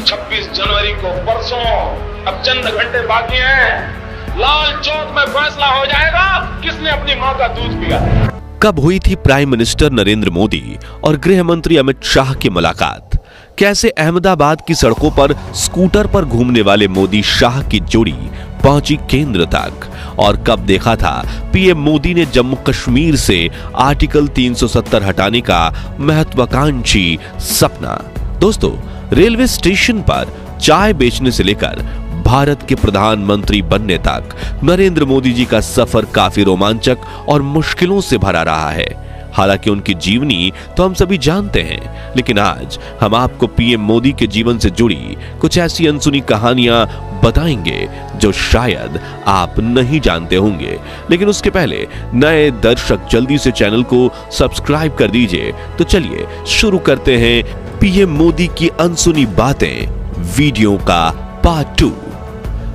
26 जनवरी को परसों, अब चंद घंटे बाकी हैं, लाल चौक में फैसला हो जाएगा किसने अपनी मां का दूध पिया। कब हुई थी प्राइम मिनिस्टर नरेंद्र मोदी और गृह मंत्री अमित शाह की मुलाकात? कैसे अहमदाबाद की सड़कों पर स्कूटर पर घूमने वाले मोदी शाह की जोड़ी पहुंची केंद्र तक? और कब देखा था पीएम मोदी ने जम्मू कश्मीर से आर्टिकल 370 हटाने का महत्वाकांक्षी सपना? दोस्तों, रेलवे स्टेशन पर चाय बेचने से लेकर भारत के प्रधानमंत्री बनने तक नरेंद्र मोदी जी का सफर काफी रोमांचक और मुश्किलों से भरा रहा है। हालांकि उनकी जीवनी तो हम सभी जानते हैं, लेकिन आज हम आपको पीएम मोदी के जीवन से जुड़ी कुछ ऐसी अनसुनी कहानियां बताएंगे जो शायद आप नहीं जानते होंगे। लेकिन उसके पहले नए दर्शक जल्दी से चैनल को सब्सक्राइब कर दीजिए। तो चलिए शुरू करते हैं पीएम मोदी की अनसुनी बातें वीडियो का पार्ट 2।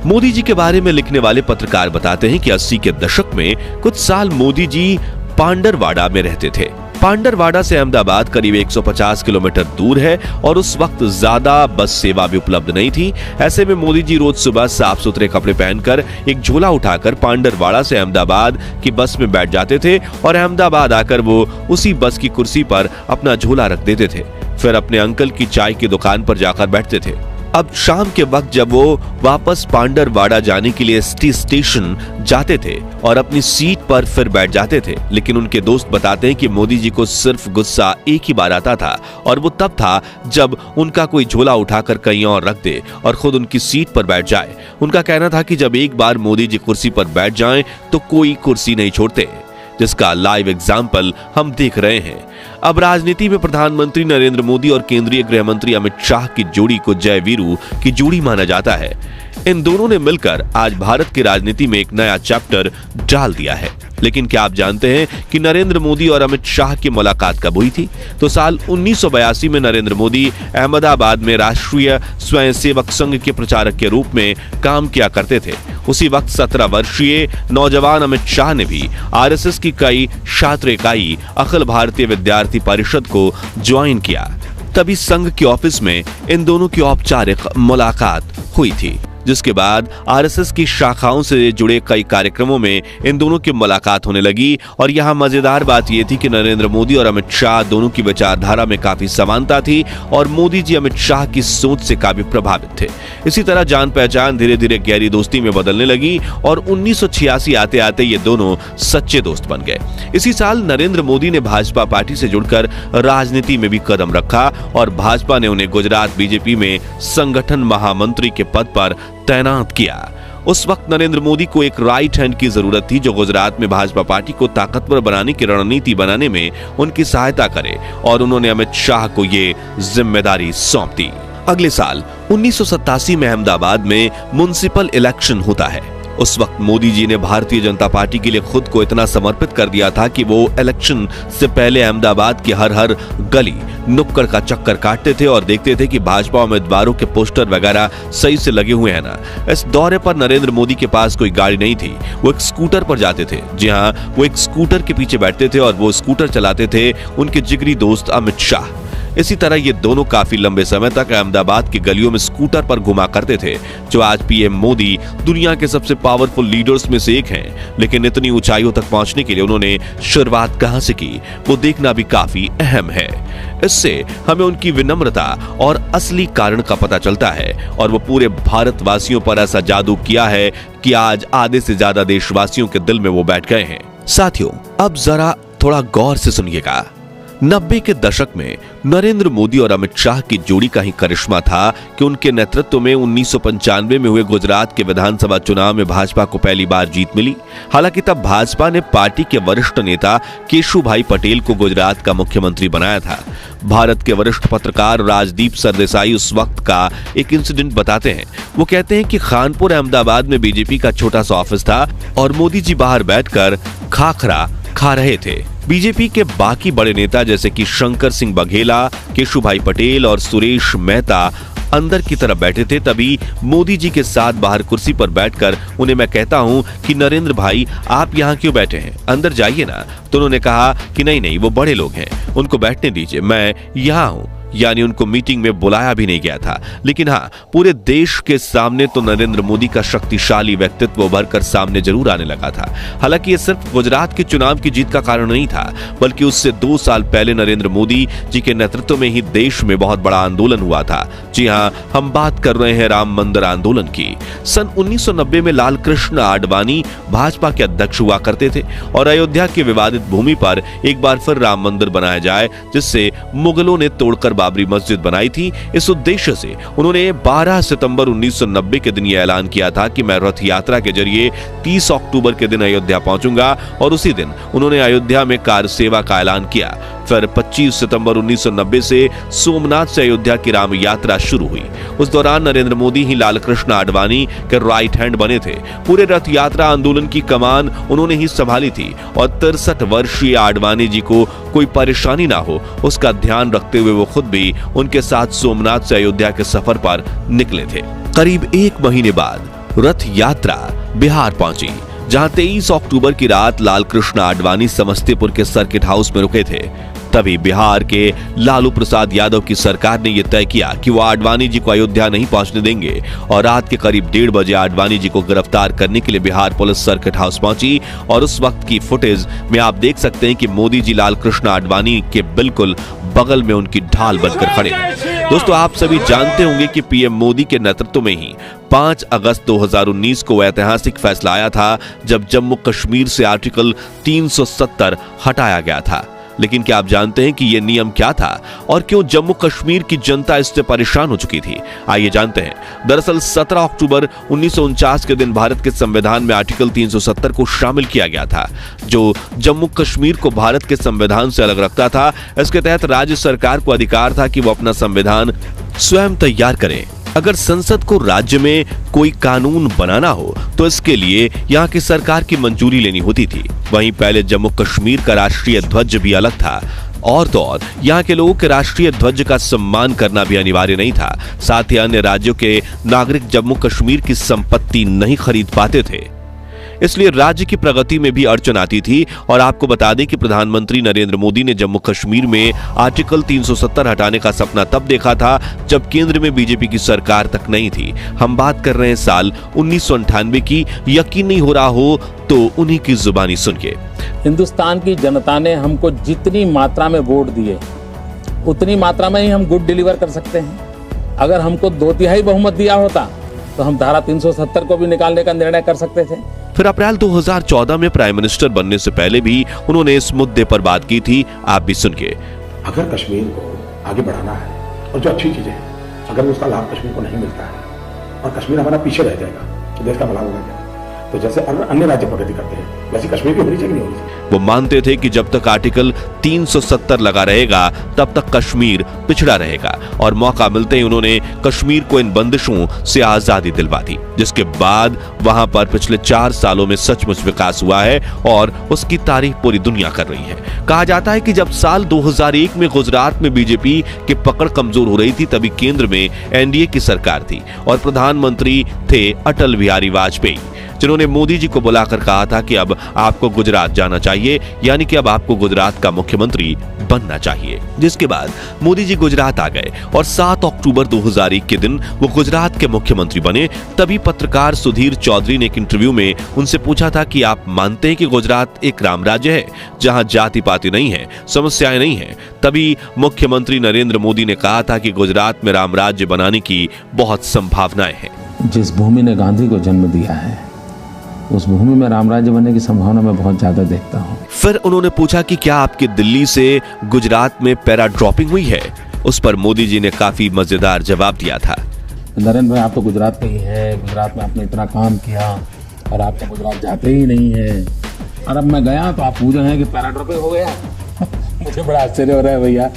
मोदी जी के बारे में लिखने वाले पत्रकार बताते हैं कि 80 के दशक में कुछ साल मोदी जी पांडरवाड़ा में रहते थे। पांडरवाड़ा से अहमदाबाद करीब 150 किलोमीटर दूर है और उस वक्त ज्यादा बस सेवा भी उपलब्ध नहीं थी। ऐसे में मोदी जी रोज सुबह साफ सुथरे कपड़े पहनकर एक झोला उठाकर पांडरवाड़ा से अहमदाबाद की बस में बैठ जाते थे और अहमदाबाद आकर वो उसी बस की कुर्सी पर अपना झोला रख देते थे। फिर अपने अंकल की चाय की दुकान पर जाकर बैठते थे। अब शाम के वक्त जब वो वापस पांडरवाड़ा जाने के लिए स्टेशन जाते थे और अपनी सीट पर फिर बैठ जाते थे। लेकिन उनके दोस्त बताते हैं कि मोदी जी को सिर्फ गुस्सा एक ही बार आता था और वो तब था जब उनका कोई झोला उठाकर कहीं और रख दे और खुद उनकी सीट पर बैठ जाए। उनका कहना था कि जब एक बार मोदी जी कुर्सी पर बैठ जाएं तो कोई कुर्सी नहीं छोड़ते, जिसका लाइव एग्जाम्पल हम देख रहे हैं। अब राजनीति में प्रधानमंत्री नरेंद्र मोदी और केंद्रीय गृह मंत्री अमित शाह की जोड़ी को जय वीरू की जोड़ी माना जाता है। इन दोनों ने मिलकर आज भारत की राजनीति में एक नया चैप्टर डाल दिया है। लेकिन क्या आप जानते हैं कि नरेंद्र मोदी और अमित शाह की मुलाकात कब हुई थी? तो साल 1982 में नरेंद्र मोदी अहमदाबाद में राष्ट्रीय स्वयंसेवक संघ के प्रचारक के रूप में काम किया करते थे। उसी वक्त 17 वर्षीय नौजवान अमित शाह ने भी आरएसएस की कई छात्र इकाई अखिल भारतीय विद्यार्थी परिषद को ज्वाइन किया। तभी संघ के ऑफिस में इन दोनों की औपचारिक मुलाकात हुई थी, जिसके बाद आरएसएस की शाखाओं से जुड़े कई कार्यक्रमों में इन दोनों की मुलाकात होने लगी। और यहाँ मजेदार बात यह थी कि नरेंद्र मोदी और अमित शाह दोनों की विचारधारा में काफी समानता थी और मोदी जी अमित शाह की सोच से काफी प्रभावित थे। इसी तरह जान पहचान धीरे धीरे गहरी दोस्ती में बदलने लगी और 1986 आते आते ये दोनों सच्चे दोस्त बन गए। इसी साल नरेंद्र मोदी ने भाजपा पार्टी से जुड़कर राजनीति में भी कदम रखा और भाजपा ने उन्हें गुजरात बीजेपी में संगठन महामंत्री के पद पर तैनात किया। उस वक्त नरेंद्र मोदी को एक राइट हैंड की जरूरत थी जो गुजरात में भाजपा पार्टी को ताकतवर बनाने की रणनीति बनाने में उनकी सहायता करे और उन्होंने अमित शाह को ये जिम्मेदारी सौंप दी। अगले साल 1987 में अहमदाबाद में म्युनिसिपल इलेक्शन होता है। उस वक्त मोदी जी ने भारतीय जनता पार्टी के लिए खुद को इतना समर्पित कर दिया था कि वो इलेक्शन से पहले अहमदाबाद की हर गली नुक्कड़ का चक्कर काटते थे और देखते थे कि भाजपा उम्मीदवारों के पोस्टर वगैरह सही से लगे हुए हैं ना। इस दौरे पर नरेंद्र मोदी के पास कोई गाड़ी नहीं थी, वो एक स्कूटर पर जाते थे। जी हाँ, वो एक स्कूटर के पीछे बैठते थे और वो स्कूटर चलाते थे उनके जिगरी दोस्त अमित शाह। इसी तरह ये दोनों काफी लंबे समय तक अहमदाबाद की गलियों में स्कूटर पर घुमा करते थे, जो आज पीएम मोदी दुनिया के सबसे पावरफुल लीडर्स में से एक हैं। लेकिन इतनी ऊंचाइयों तक पहुंचने के लिए उन्होंने शुरुआत कहां से की, वो देखना भी काफी अहम है। इससे हमें उनकी विनम्रता और असली कारण का पता चलता है और वो पूरे भारतवासियों पर ऐसा जादू किया है कि आज आधे से ज्यादा देशवासियों के दिल में वो बैठ गए हैं। साथियों, अब जरा थोड़ा गौर से सुनिएगा। 90 के दशक में नरेंद्र मोदी और अमित शाह की जोड़ी का ही करिश्मा था कि उनके नेतृत्व में 1995 में हुए गुजरात के विधानसभा चुनाव में भाजपा को पहली बार जीत मिली। हालांकि तब भाजपा ने पार्टी के वरिष्ठ नेता केशुभाई पटेल को गुजरात का मुख्यमंत्री बनाया था। भारत के वरिष्ठ पत्रकार राजदीप सरदेसाई उस वक्त का एक इंसिडेंट बताते हैं। वो कहते हैं कि खानपुर अहमदाबाद में बीजेपी का छोटा सा ऑफिस था और मोदी जी बाहर बैठकर खाखरा खा रहे थे। बीजेपी के बाकी बड़े नेता जैसे कि शंकर सिंह बघेला, केशुभाई पटेल और सुरेश मेहता अंदर की तरफ बैठे थे। तभी मोदी जी के साथ बाहर कुर्सी पर बैठकर उन्हें मैं कहता हूं कि नरेंद्र भाई, आप यहाँ क्यों बैठे हैं, अंदर जाइए ना। तो उन्होंने कहा कि नहीं, वो बड़े लोग हैं, उनको बैठने दीजिए, मैं यहाँ हूँ। यानी उनको मीटिंग में बुलाया भी नहीं गया था। लेकिन हाँ, पूरे देश के सामने तो नरेंद्र मोदी का शक्तिशाली व्यक्तित्व उभर कर सामने जरूर आने लगा था। हालांकि ये सिर्फ गुजरात के चुनाव की जीत का कारण नहीं था, बल्कि उससे 2 साल पहले नरेंद्र मोदी जी के नेतृत्व में ही देश में बहुत बड़ा आंदोलन हुआ था। जी हाँ, हम बात कर रहे हैं राम मंदिर आंदोलन की। सन 1990 में लाल कृष्ण आडवाणी भाजपा के अध्यक्ष हुआ करते थे और अयोध्या की विवादित भूमि पर एक बार फिर राम मंदिर बनाया जाए, जिससे मुगलों ने तोड़कर बाबरी मस्जिद बनाई थी। इस उद्देश्य से उन्होंने 12 सितंबर 1990 के दिन यह ऐलान किया था कि मैं रथ यात्रा के जरिए 30 अक्टूबर के दिन अयोध्या पहुंचूंगा, और उसी दिन उन्होंने अयोध्या में कार सेवा का ऐलान किया। फिर 25 सितंबर 1990 से सोमनाथ से अयोध्या की राम यात्रा शुरू हुई। उस दौरान नरेंद्र मोदी ही लाल कृष्ण आडवाणी के राइट हैंड बने थे। पूरे रथ यात्रा आंदोलन की कमान उन्होंने ही संभाली थी और 63 वर्षीय आडवाणी जी को कोई परेशानी ना हो, उसका ध्यान रखते हुए वो खुद भी उनके साथ सोमनाथ से अयोध्या के सफर पर निकले थे। करीब 1 महीने बाद रथ यात्रा बिहार पहुंची, जहां 23 अक्टूबर की रात लाल कृष्ण आडवाणी समस्तीपुर के सर्किट हाउस में रुके थे। तभी बिहार के लालू प्रसाद यादव की सरकार ने यह तय किया कि वो आडवाणी जी को अयोध्या नहीं पहुंचने देंगे, और रात के करीब 1:30 बजे आडवाणी जी को गिरफ्तार करने के लिए बिहार पुलिस सर्किट हाउस पहुंची। और उस वक्त की फुटेज में आप देख सकते हैं कि मोदी जी लाल कृष्ण आडवाणी के बिल्कुल बगल में उनकी ढाल बनकर खड़े हैं। दोस्तों, आप सभी जानते होंगे कि पीएम मोदी के नेतृत्व में ही 5 अगस्त 2019 को ऐतिहासिक फैसला आया था, जब जम्मू कश्मीर से आर्टिकल 370 हटाया गया था। लेकिन क्या आप जानते हैं कि यह नियम क्या था और क्यों जम्मू कश्मीर की जनता इससे परेशान हो चुकी थी? आइए जानते हैं। दरअसल 17 अक्टूबर 1949 के दिन भारत के संविधान में आर्टिकल 370 को शामिल किया गया था, जो जम्मू कश्मीर को भारत के संविधान से अलग रखता था। इसके तहत राज्य सरकार को अधिकार था कि वो अपना संविधान स्वयं तैयार करे। अगर संसद को राज्य में कोई कानून बनाना हो तो इसके लिए यहाँ की सरकार की मंजूरी लेनी होती थी। वहीं पहले जम्मू कश्मीर का राष्ट्रीय ध्वज भी अलग था, और तो और यहाँ के लोगों के राष्ट्रीय ध्वज का सम्मान करना भी अनिवार्य नहीं था। साथ ही अन्य राज्यों के नागरिक जम्मू कश्मीर की संपत्ति नहीं खरीद पाते थे, इसलिए राज्य की प्रगति में भी अड़चन आती थी। और आपको बता दें कि प्रधानमंत्री नरेंद्र मोदी ने जम्मू कश्मीर में आर्टिकल 370 हटाने का सपना तब देखा था जब केंद्र में बीजेपी की सरकार तक नहीं थी। हम बात कर रहे हैं साल 1998 की। यकीन नहीं हो रहा हो तो उन्हीं की जुबानी सुनिए। हिंदुस्तान की जनता ने हमको जितनी मात्रा में वोट दिए, उतनी मात्रा में ही हम गुड डिलीवर कर सकते हैं। अगर हमको 2/3 बहुमत दिया होता तो हम धारा 370 को भी निकालने का निर्णय कर सकते थे। फिर अप्रैल 2014 में प्राइम मिनिस्टर बनने से पहले भी उन्होंने इस मुद्दे पर बात की थी। आप भी सुनिए। अगर कश्मीर को आगे बढ़ाना है और जो अच्छी चीजें हैं, अगर उसका लाभ कश्मीर को नहीं मिलता है और कश्मीर हमारा पीछे रह जाएगा तो देश का भला होगा क्या? तो जैसे अन्य राज्य प्रगति करते हैं वैसे कश्मीर की होनी चाहिए, नहीं होनी चाहिए। वो मानते थे कि जब तक आर्टिकल 370 लगा रहेगा तब तक कश्मीर पिछड़ा रहेगा, और मौका मिलते ही उन्होंने कश्मीर को इन बंदिशों से आजादी दिलवा दी, जिसके बाद वहां पर पिछले 4 सालों में सचमुच विकास हुआ है और उसकी तारीफ पूरी दुनिया कर रही है। कहा जाता है कि जब साल 2001 में गुजरात में बीजेपी की पकड़ कमजोर हो रही थी, तभी केंद्र में एनडीए की सरकार थी और प्रधानमंत्री थे अटल बिहारी वाजपेयी, जिन्होंने मोदी जी को बुलाकर कहा था कि अब आपको गुजरात जाना चाहिए, यानी कि अब आपको गुजरात का मुख्यमंत्री बनना चाहिए। जिसके बाद मोदी जी गुजरात आ गए और 7 अक्टूबर 2001 के दिन वो गुजरात के मुख्यमंत्री बने। तभी पत्रकार सुधीर चौधरी ने एक इंटरव्यू में उनसे पूछा था कि आप मानते हैं कि गुजरात एक राम राज्य है जहां जाति पाति नहीं है, समस्याएं नहीं है? तभी मुख्यमंत्री नरेंद्र मोदी ने कहा था कि गुजरात में राम राज्य बनाने की बहुत संभावनाएं हैं। जिस भूमि ने गांधी को जन्म दिया है, उस भूमि में राम राज्य बनने की संभावना मैं बहुत ज्यादा देखता हूँ। फिर उन्होंने पूछा कि क्या आपकी दिल्ली से गुजरात में पैरा ड्रॉपिंग हुई है? उस पर मोदी जी ने काफी मजेदार जवाब दिया था। नरेंद्र भाई, आप तो गुजरात के ही हैं, गुजरात में आपने इतना काम किया और आप तो गुजरात जाते ही नहीं है, और अब मैं गया तो आप पूछ रहे हैं कि पैरा ड्रॉपिंग हो गया। मुझे बड़ा आश्चर्य हो रहा है भैया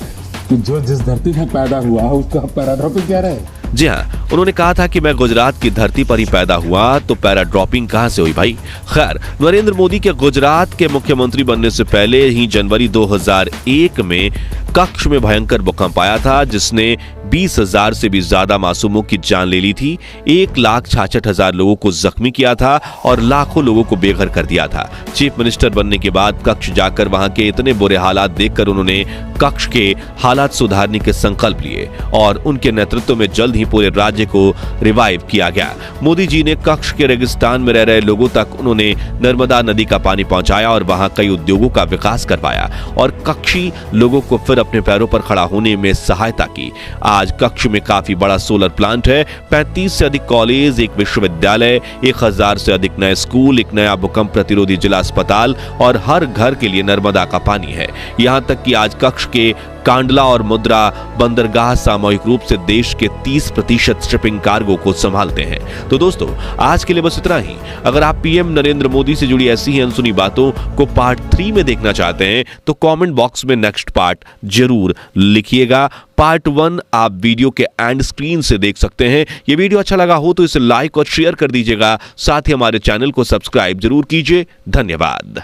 कि जो जिस धरती में पैदा हुआ उसका पैरा ड्रॉपिंग कह रहे हैं। जी हाँ, उन्होंने कहा था कि मैं गुजरात की धरती पर ही पैदा हुआ, तो पैरा ड्रॉपिंग कहां से हुई भाई। खैर, नरेंद्र मोदी के गुजरात के मुख्यमंत्री बनने से पहले ही जनवरी 2001 में कच्छ में भयंकर भूकंप आया था, जिसने 20,000 से भी ज्यादा मासूमों की जान ले ली थी, 1,66,000 लोगों को जख्मी किया था और लाखों लोगों को बेघर कर दिया था। चीफ मिनिस्टर बनने के बाद कच्छ जाकर वहां के इतने बुरे हालात देखकर उन्होंने कच्छ के हालात सुधारने के संकल्प लिए और उनके नेतृत्व में जल्द ही पूरे राज्य को रिवाइव किया गया। मोदी जी ने कच्छ के रेगिस्तान में रह रहे लोगों तक उन्होंने नर्मदा नदी का पानी पहुंचाया और वहां कई उद्योगों का विकास करवाया और कच्छी लोगों को फिर अपने पैरों पर खड़ा होने में सहायता की। आज कच्छ में काफी बड़ा सोलर प्लांट है, 35 से अधिक कॉलेज, एक विश्वविद्यालय, 1000 से अधिक नए स्कूल, एक नया भूकंप प्रतिरोधी जिला अस्पताल और हर घर के लिए नर्मदा का पानी है। यहां तक कि आज कच्छ के कांडला और मुद्रा बंदरगाह सामूहिक रूप से देश के 30% शिपिंग कार्गो को संभालते हैं। तो दोस्तों, आज के लिए बस इतना ही। अगर आप पीएम नरेंद्र मोदी से जुड़ी ऐसी ही अनसुनी बातों को पार्ट 3 में देखना चाहते हैं तो कमेंट बॉक्स में नेक्स्ट पार्ट जरूर लिखिएगा। पार्ट 1 आप वीडियो के एंड स्क्रीन से देख सकते हैं। यह वीडियो अच्छा लगा हो तो इसे लाइक और शेयर कर दीजिएगा। साथ ही हमारे चैनल को सब्सक्राइब जरूर कीजिए। धन्यवाद।